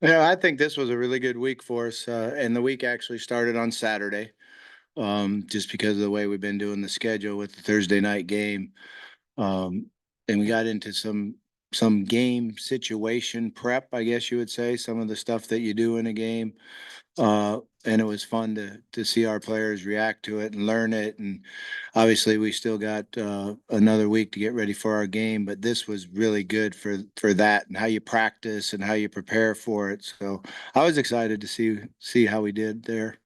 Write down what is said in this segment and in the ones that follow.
Yeah, I think this was a really good week for us, and the week actually started on Saturday, just because of the way we've been doing the schedule with the Thursday night game. Um, and we got into some game situation prep, I guess you would say, some of the stuff that you do in a game. And it was fun to see our players react to it and learn it. And obviously, we still got another week to get ready for our game, but this was really good for that and how you practice and how you prepare for it. So I was excited to see how we did there.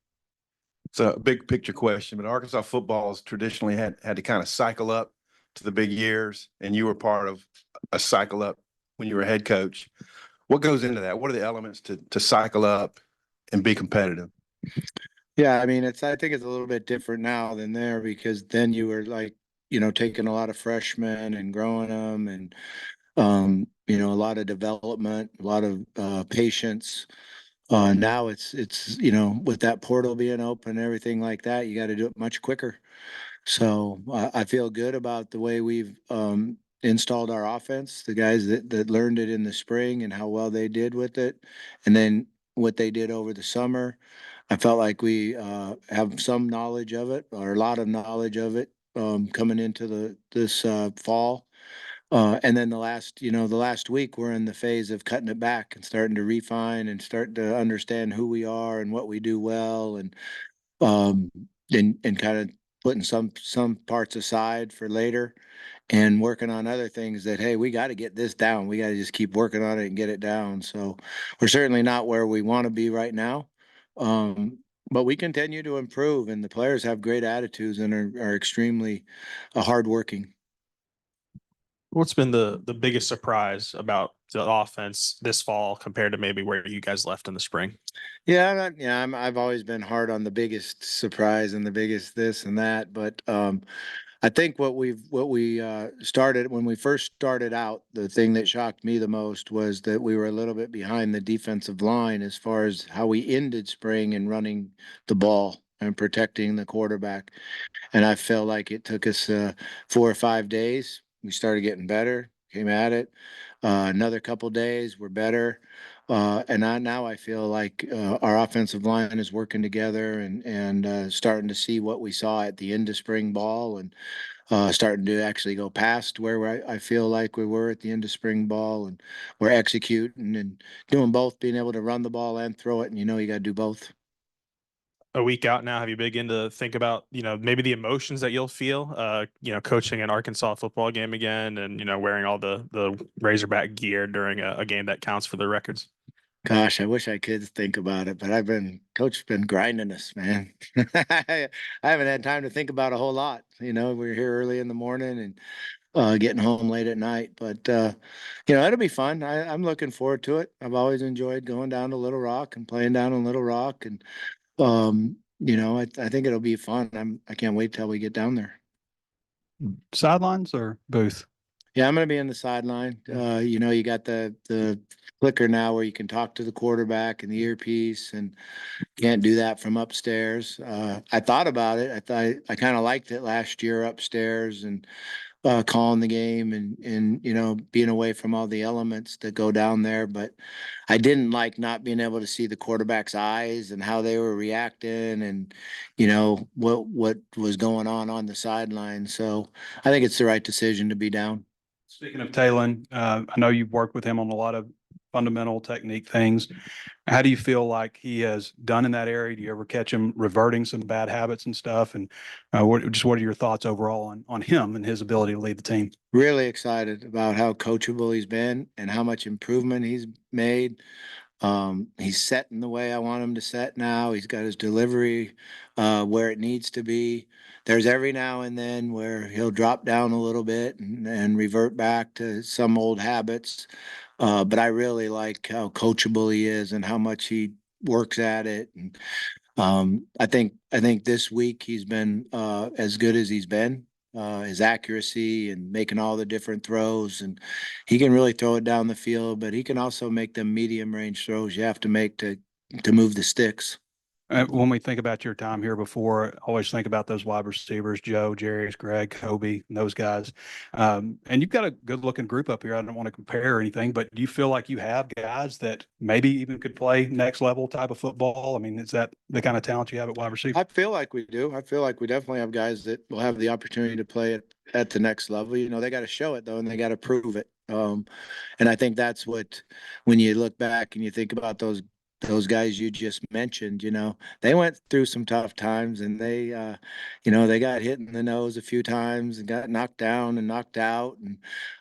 It's a big picture question, but Arkansas football has traditionally had to kind of cycle up to the big years, and you were part of a cycle up when you were head coach. What goes into that? What are the elements to cycle up and be competitive? Yeah, I mean, I think it's a little bit different now than there because then you were like, taking a lot of freshmen and growing them and a lot of development, a lot of patience. Now it's with that portal being open and everything like that, you got to do it much quicker. So I feel good about the way we've installed our offense, the guys that learned it in the spring and how well they did with it, and then what they did over the summer. I felt like we have some knowledge of it, or a lot of knowledge of it, coming into this fall. And then the last week, we're in the phase of cutting it back and starting to refine and start to understand who we are and what we do well, um, and kind of putting some parts aside for later and working on other things that, hey, we got to get this down. We got to just keep working on it and get it down. So we're certainly not where we want to be right now. Um, but we continue to improve, and the players have great attitudes and are extremely hardworking. What's been the biggest surprise about the offense this fall compared to maybe where you guys left in the spring? Yeah, I've always been hard on the biggest surprise and the biggest this and that, but I think what we started when we first started out, the thing that shocked me the most was that we were a little bit behind the defensive line as far as how we ended spring and running the ball and protecting the quarterback. And I felt like it took us 4 or 5 days. We started getting better, came at it. Another couple days, we're better. Now I feel like our offensive line is working together and starting to see what we saw at the end of spring ball and starting to actually go past where I feel like we were at the end of spring ball, and we're executing and doing both, being able to run the ball and throw it. And you got to do both. A week out now, have you begun to think about, maybe the emotions that you'll feel, coaching an Arkansas football game again and, wearing all the Razorback gear during a game that counts for the records? Gosh, I wish I could think about it, but coach been grinding us, man. I haven't had time to think about a whole lot. We're here early in the morning and getting home late at night, but it'll be fun. I'm looking forward to it. I've always enjoyed going down to Little Rock and playing down in Little Rock, and I think it'll be fun. I can't wait till we get down there. Sidelines or booth? Yeah, I'm going to be in the sideline. You got the clicker now where you can talk to the quarterback and the earpiece, and can't do that from upstairs. I thought about it. I kind of liked it last year upstairs and calling the game and being away from all the elements that go down there. But I didn't like not being able to see the quarterback's eyes and how they were reacting and what was going on the sideline. So I think it's the right decision to be down. Speaking of Talon, I know you've worked with him on a lot of fundamental technique things. How do you feel like he has done in that area? Do you ever catch him reverting some bad habits and stuff? And what are your thoughts overall on him and his ability to lead the team? Really excited about how coachable he's been and how much improvement he's made. He's setting the way I want him to set now. He's got his delivery where it needs to be. There's every now and then where he'll drop down a little bit and revert back to some old habits. But I really like how coachable he is and how much he works at it. And I think this week he's been as good as he's been. His accuracy and making all the different throws, and he can really throw it down the field, but he can also make them medium range throws you have to make to move the sticks. When we think about your time here before, I always think about those wide receivers, Joe, Jarius, Greg, Kobe, and those guys. And you've got a good looking group up here. I don't want to compare or anything, but do you feel like you have guys that maybe even could play next level type of football? I mean, is that the kind of talent you have at wide receiver? I feel like we do. I feel like we definitely have guys that will have the opportunity to play at the next level. You know, they got to show it though, and they got to prove it. And I think that's what, when you look back and you think about those guys you just mentioned, you know, they went through some tough times, and they got hit in the nose a few times and got knocked down and knocked out,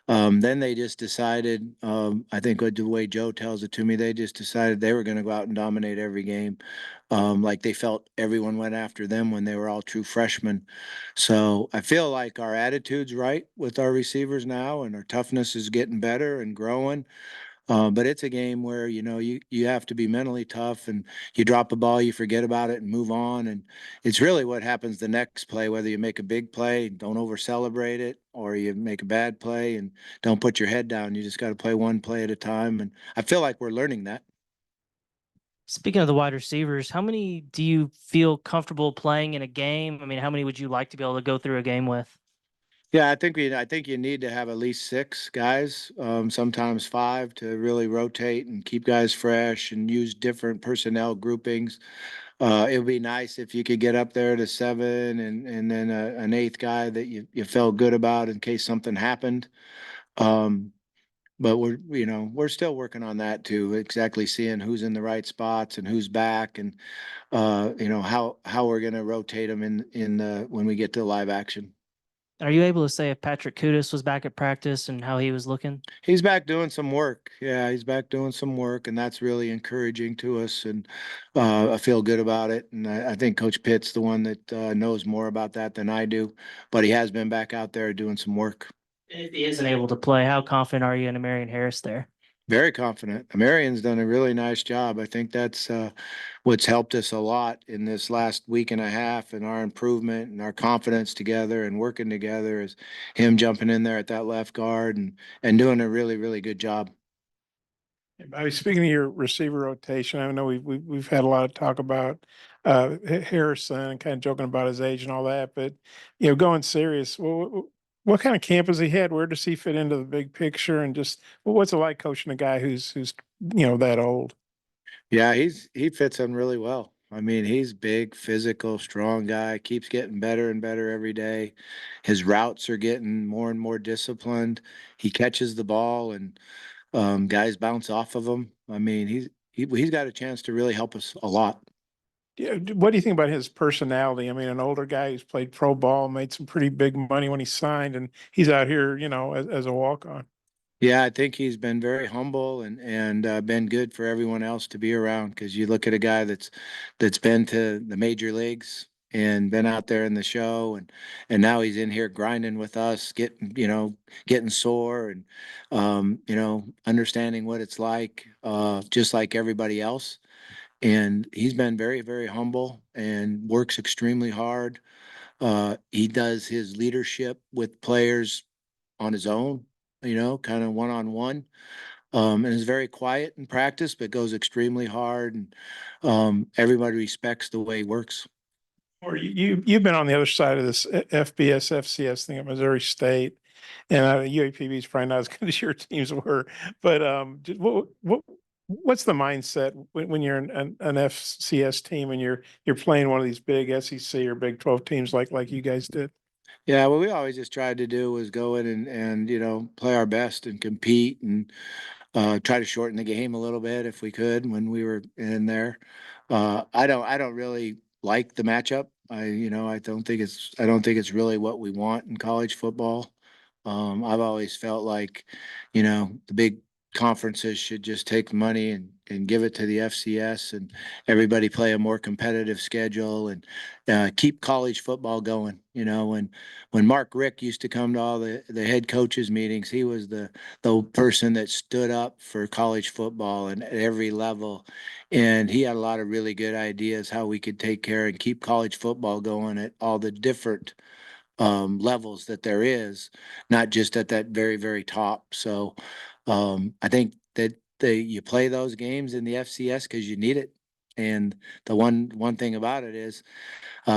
and then they just decided. I think what the way Joe tells it to me, they just decided they were going to go out and dominate every game. Like they felt everyone went after them when they were all true freshmen. So I feel like our attitude's right with our receivers now, and our toughness is getting better and growing. But it's a game where, you have to be mentally tough, and you drop a ball, you forget about it and move on. And it's really what happens the next play, whether you make a big play, don't over celebrate it, or you make a bad play and don't put your head down. You just got to play one play at a time. And I feel like we're learning that. Speaking of the wide receivers, how many do you feel comfortable playing in a game? I mean, how many would you like to be able to go through a game with? Yeah, I think you need to have at least six guys, sometimes five, to really rotate and keep guys fresh and use different personnel groupings. It would be nice if you could get up there to seven, and then an eighth guy that you felt good about in case something happened. Um, but we're still working on that too, exactly seeing who's in the right spots and who's back, and how we're going to rotate them in when we get to live action. Are you able to say if Patrick Kudus was back at practice and how he was looking? He's back doing some work. Yeah, he's back doing some work, and that's really encouraging to us. And I feel good about it. And I think Coach Pitt's the one that knows more about that than I do, but he has been back out there doing some work. And if he isn't able to play, how confident are you in Marion Harris there? Very confident. Marion's done a really nice job. I think that's what's helped us a lot in this last week and a half, and our improvement and our confidence together and working together, is him jumping in there at that left guard and doing a really, really good job. Bobby, speaking of your receiver rotation, I know we've had a lot of talk about Harrison and kind of joking about his age and all that, but going serious, what kind of camp has he had? Where does he fit into the big picture? And just what's it like coaching a guy who's that old? Yeah, he fits in really well. I mean, he's big, physical, strong guy, keeps getting better and better every day. His routes are getting more and more disciplined. He catches the ball, and guys bounce off of him. I mean, he's got a chance to really help us a lot. Yeah, what do you think about his personality? I mean, an older guy who's played pro ball, made some pretty big money when he signed, and he's out here, as a walk on. Yeah, I think he's been very humble and been good for everyone else to be around, because you look at a guy that's been to the major leagues and been out there in the show, and now he's in here grinding with us, getting sore, and understanding what it's like, just like everybody else. And he's been very, very humble and works extremely hard. He does his leadership with players on his own, kind of one on one. And is very quiet in practice, but goes extremely hard. And everybody respects the way he works. Or you've been on the other side of this FBS FCS thing at Missouri State, and UAPB is probably not as good as your teams were. But what's the mindset when you're an FCS team and you're playing one of these big SEC or Big 12 teams like you guys did? Yeah, what we always just tried to do was go in and play our best and compete, and try to shorten the game a little bit if we could when we were in there. I don't really like the matchup. I don't think it's really what we want in college football. I've always felt like, the big conferences should just take money and give it to the FCS, and everybody play a more competitive schedule, and keep college football going. When Mark Rick used to come to all the head coaches meetings, he was the person that stood up for college football and at every level. And he had a lot of really good ideas how we could take care and keep college football going at all the different levels that there is, not just at that very, very top. So I think that you play those games in the FCS because you need it. And the one thing about it is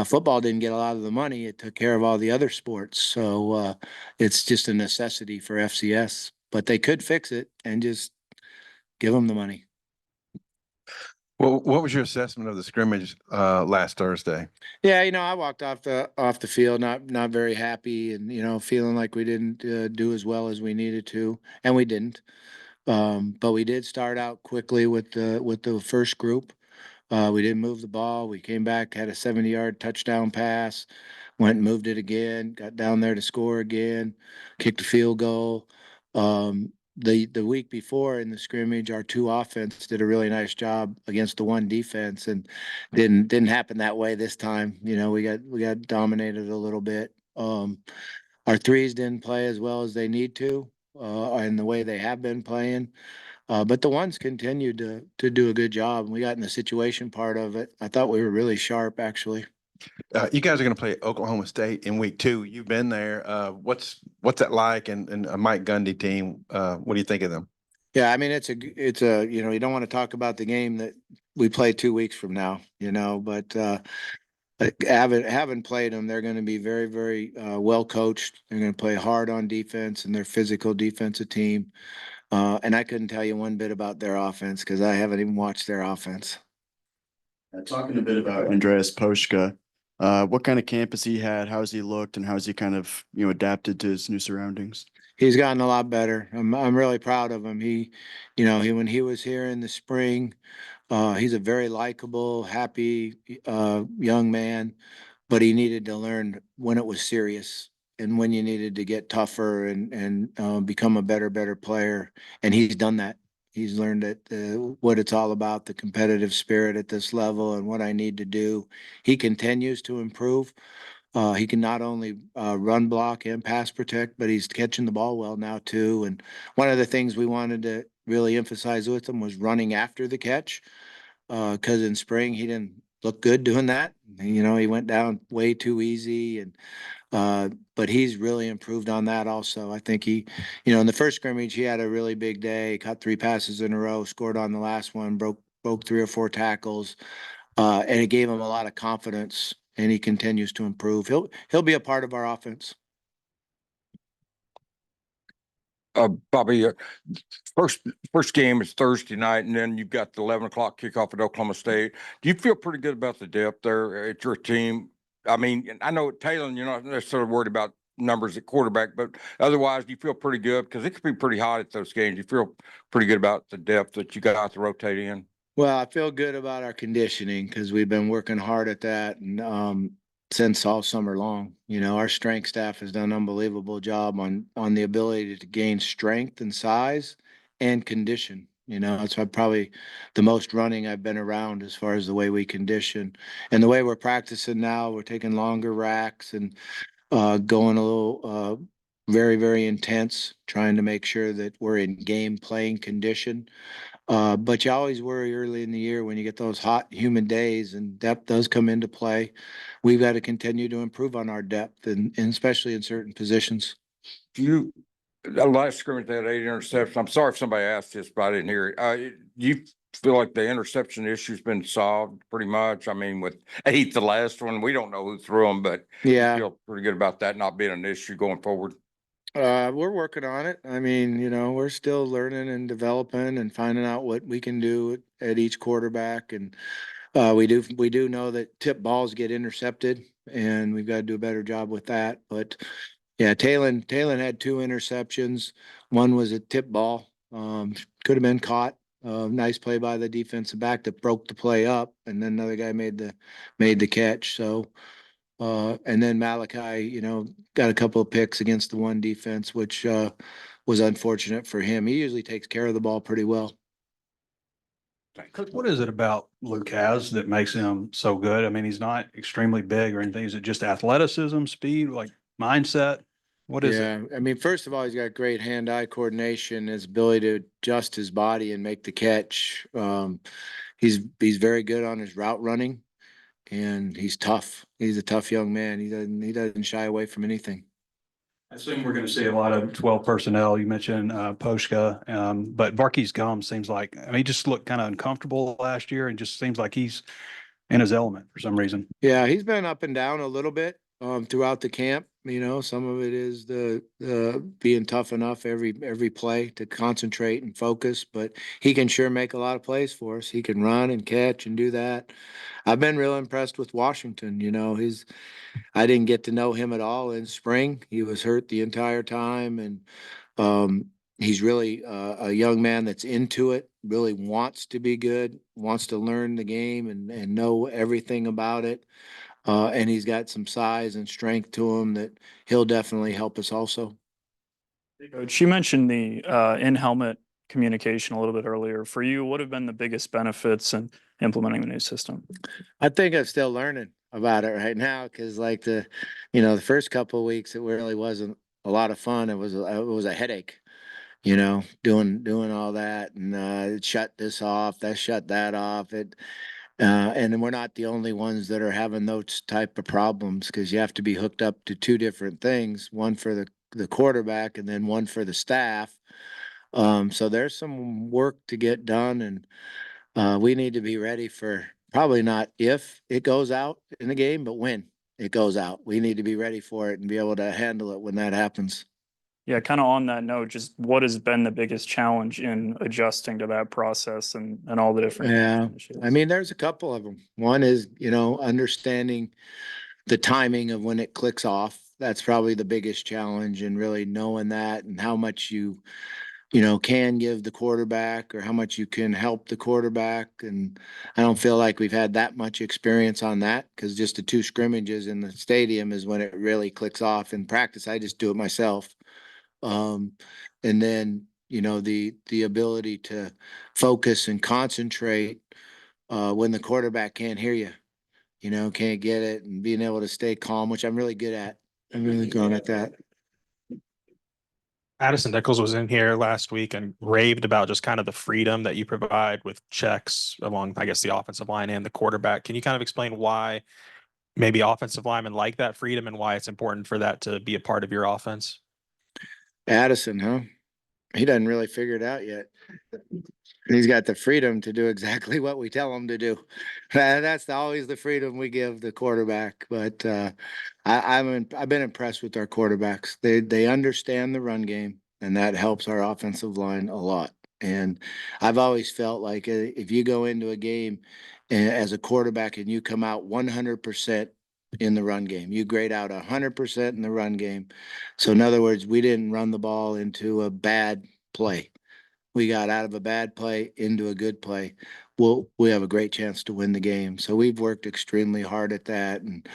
football didn't get a lot of the money. It took care of all the other sports. So it's just a necessity for FCS. But they could fix it and just give them the money. Well, what was your assessment of the scrimmage last Thursday? Yeah, I walked off the field not very happy, and feeling like we didn't do as well as we needed to, and we didn't. But we did start out quickly with the first group. We didn't move the ball. We came back, had a 70-yard touchdown pass, went and moved it again, got down there to score again, kicked a field goal. The week before in the scrimmage, our two offense did a really nice job against the one defense, and didn't happen that way this time. We got dominated a little bit. Our threes didn't play as well as they need to, and the way they have been playing. But the ones continued to do a good job. We got in the situation part of it. I thought we were really sharp, actually. You guys are going to play Oklahoma State in week 2. You've been there. What's that like? And a Mike Gundy team. What do you think of them? Yeah, I mean it's a you don't want to talk about the game that we play 2 weeks from now, but having played them, they're going to be very, very well coached. They're going to play hard on defense, and they're physical defensive team. And I couldn't tell you one bit about their offense because I haven't even watched their offense. Talking a bit about Andreas Poshka, what kind of camp has he had? How has he looked, and how has he kind of adapted to his new surroundings? He's gotten a lot better. I'm really proud of him. He when he was here in the spring, he's a very likable, happy young man, but he needed to learn when it was serious and when you needed to get tougher and become a better player. And he's done that. He's learned what it's all about, the competitive spirit at this level, and what I need to do. He continues to improve. He can not only run block and pass protect, but he's catching the ball well now too. And one of the things we wanted to really emphasize with him was running after the catch, because in spring he didn't look good doing that. He went down way too easy, and but he's really improved on that also. I think in the first scrimmage he had a really big day, caught 3 passes in a row, scored on the last one, broke 3 or 4 tackles, and it gave him a lot of confidence. And he continues to improve. He'll be a part of our offense. Bobby, first game is Thursday night, and then you've got the 11 o'clock kickoff at Oklahoma State. Do you feel pretty good about the depth there at your team? I mean, I know at Taylor, you're not necessarily worried about numbers at quarterback, but otherwise, do you feel pretty good? Because it could be pretty hot at those games. You feel pretty good about the depth that you got to rotate in? Well, I feel good about our conditioning because we've been working hard at that, and since all summer long. Our strength staff has done an unbelievable job on the ability to gain strength and size and condition. It's probably the most running I've been around as far as the way we condition and the way we're practicing now. We're taking longer racks and going a little very, very intense, trying to make sure that we're in game playing condition. But you always worry early in the year when you get those hot, humid days, and depth does come into play. We've got to continue to improve on our depth, and especially in certain positions. The last scrimmage, they had 8 interceptions. I'm sorry if somebody asked this, but I didn't hear it. Do you feel like the interception issue's been solved pretty much? I mean, with 8, the last one, we don't know who threw them, but Yeah, you feel pretty good about that not being an issue going forward. we're working on it. I mean, we're still learning and developing and finding out what we can do at each quarterback. And we do know that tip balls get intercepted, and we've got to do a better job with that. But yeah, Talon had 2 interceptions. One was a tip ball. Could have been caught. Nice play by the defensive back that broke the play up, and then another guy made the catch. So and then Malachi, got a couple of picks against the one defense, which was unfortunate for him. He usually takes care of the ball pretty well. Coach, what is it about Lucas that makes him so good? I mean, he's not extremely big or anything. Is it just athleticism, speed, like mindset? What is it? Yeah, I mean, first of all, he's got great hand-eye coordination, his ability to adjust his body and make the catch. He's very good on his route running, and he's tough. He's a tough young man. He doesn't shy away from anything. I assume we're going to see a lot of 12 personnel. You mentioned Poshka, but Varkey's Gum seems like, I mean, he just looked kind of uncomfortable last year and just seems like he's in his element for some reason. Yeah, he's been up and down a little bit throughout the camp. You know, some of it is the being tough enough every play to concentrate and focus, but he can sure make a lot of plays for us. He can run and catch and do that. I've been real impressed with Washington. You know, I didn't get to know him at all in spring. He was hurt the entire time, and he's really a young man that's into it, really wants to be good, wants to learn the game and know everything about it. And he's got some size and strength to him that he'll definitely help us also. Coach, you mentioned the in-helmet communication a little bit earlier. For you, what have been the biggest benefits in implementing the new system? I think I'm still learning about it right now because, like the first couple of weeks, it really wasn't a lot of fun. It was a headache, doing all that and it shut this off, that shut that off. And then we're not the only ones that are having those type of problems because you have to be hooked up to two different things, one for the quarterback and then one for the staff. So there's some work to get done, and we need to be ready for probably not if it goes out in the game, but when it goes out. We need to be ready for it and be able to handle it when that happens. Yeah, kind of on that note, just what has been the biggest challenge in adjusting to that process and all the different Yeah. initiatives? I mean, there's a couple of them. One is, understanding the timing of when it clicks off. That's probably the biggest challenge, and really knowing that and how much you can give the quarterback or how much you can help the quarterback. And I don't feel like we've had that much experience on that because just the two scrimmages in the stadium is when it really clicks off. In practice, I just do it myself. Um, and then, the ability to focus and concentrate when the quarterback can't hear you, can't get it, and being able to stay calm, which I'm really good at. I'm really good at that. Addison Nichols was in here last week and raved about just kind of the freedom that you provide with checks along, I guess, the offensive line and the quarterback. Can you kind of explain why maybe offensive linemen like that freedom and why it's important for that to be a part of your offense? Addison, huh? He doesn't really figure it out yet. He's got the freedom to do exactly what we tell him to do. That's always the freedom we give the quarterback. But I've been impressed with our quarterbacks. They understand the run game, and that helps our offensive line a lot. And I've always felt like if you go into a game as a quarterback and you come out 100% in the run game, you grade out 100% in the run game. So in other words, we didn't run the ball into a bad play. We got out of a bad play into a good play. We have a great chance to win the game. So we've worked extremely hard at that. And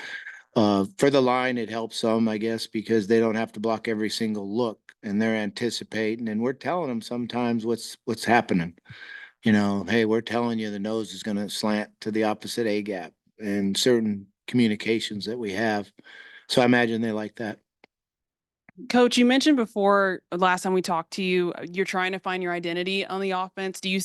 for the line, it helps some, I guess, because they don't have to block every single look and they're anticipating. And we're telling them sometimes what's happening. Hey, we're telling you the nose is going to slant to the opposite A gap and certain communications that we have. So I imagine they like that. Coach, you mentioned before last time we talked to you, you're trying to find your identity on the offense. Do you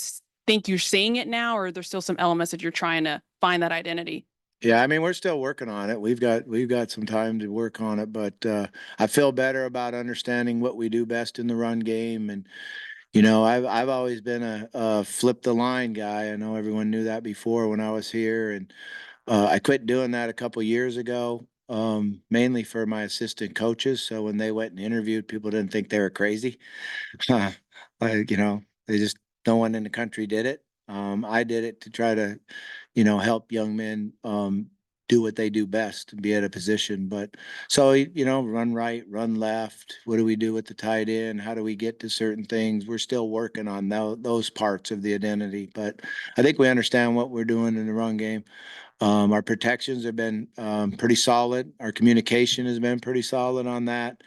think you're seeing it now, or are there still some elements that you're trying to find that identity? Yeah, I mean, we're still working on it. We've got some time to work on it, but I feel better about understanding what we do best in the run game. And I've always been a flip the line guy. I know everyone knew that before when I was here, and I quit doing that a couple years ago, mainly for my assistant coaches. So when they went and interviewed, people didn't think they were crazy. Like, they just no one in the country did it. I did it to try to, help young men do what they do best and be at a position. But so, run right, run left. What do we do with the tight end? How do we get to certain things? We're still working on those parts of the identity, but I think we understand what we're doing in the run game. Our protections have been pretty solid. Our communication has been pretty solid on that.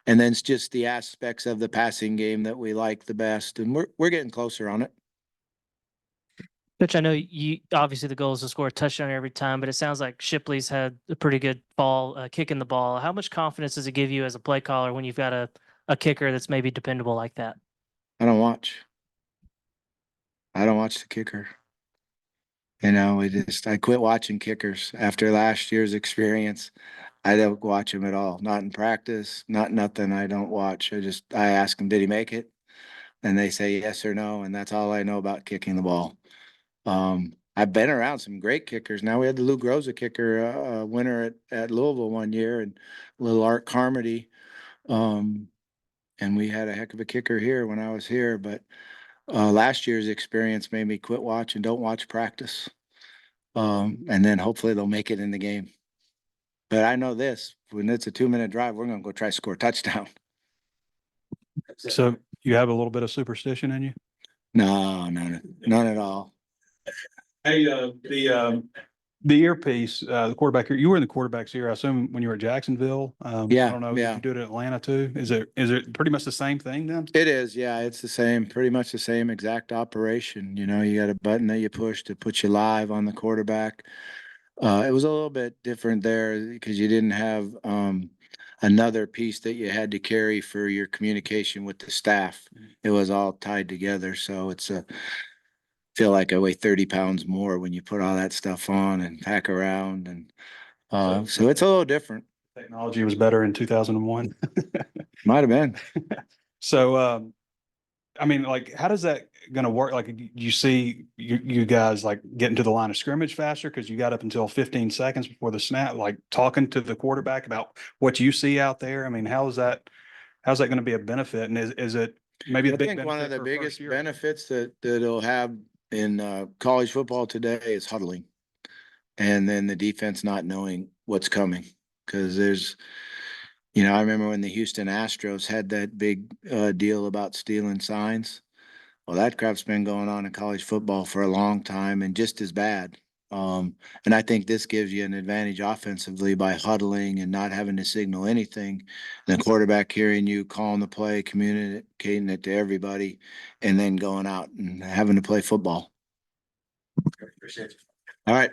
And then it's just the aspects of the passing game that we like the best, and we're getting closer on it. Which I know you obviously the goal is to score a touchdown every time, but it sounds like Shipley's had a pretty good ball kicking the ball. How much confidence does it give you as a play caller when you've got a kicker that's maybe dependable like that? I don't watch. I don't watch the kicker. You know, I quit watching kickers after last year's experience. I don't watch him at all. Not in practice, not nothing. I don't watch. I ask him, did he make it? And they say yes or no, and that's all I know about kicking the ball. I've been around some great kickers. Now we had the Lou Groza kicker winner at Louisville one year, and little Art Carmody. And we had a heck of a kicker here when I was here. But last year's experience made me quit watching, don't watch practice. And then hopefully they'll make it in the game. But I know this, when it's a 2-minute drive, we're going to go try to score a touchdown. So you have a little bit of superstition in you? No, none at all. Hey, the earpiece, the quarterback here, you were in the quarterbacks here, I assume when you were at Jacksonville. I Yeah, don't know, yeah. did you do it in Atlanta too? Is it pretty much the same thing then? It is, yeah, it's the same, pretty much the same exact operation. You know, you got a button that you push to put you live on the quarterback. It was a little bit different there because you didn't have another piece that you had to carry for your communication with the staff. It was all tied together. So feel like I weigh 30 pounds more when you put all that stuff on and pack around. And so it's a little different. Technology was better in 2001. Might have been. So, I mean, like, how does that gonna work? Like, you see you guys like getting to the line of scrimmage faster because you got up until 15 seconds before the snap, like talking to the quarterback about what you see out there. I mean, how's that going to be a benefit? And is it maybe a I big think one benefit of the for biggest first year? benefits that it'll have in college football today is huddling, and then the defense not knowing what's coming because I remember when the Houston Astros had that big deal about stealing signs. Well, that crap's been going on in college football for a long time and just as bad. And I think this gives you an advantage offensively by huddling and not having to signal anything. The quarterback hearing you, calling the play, communicating it to everybody, and then going out and having to play football. All right.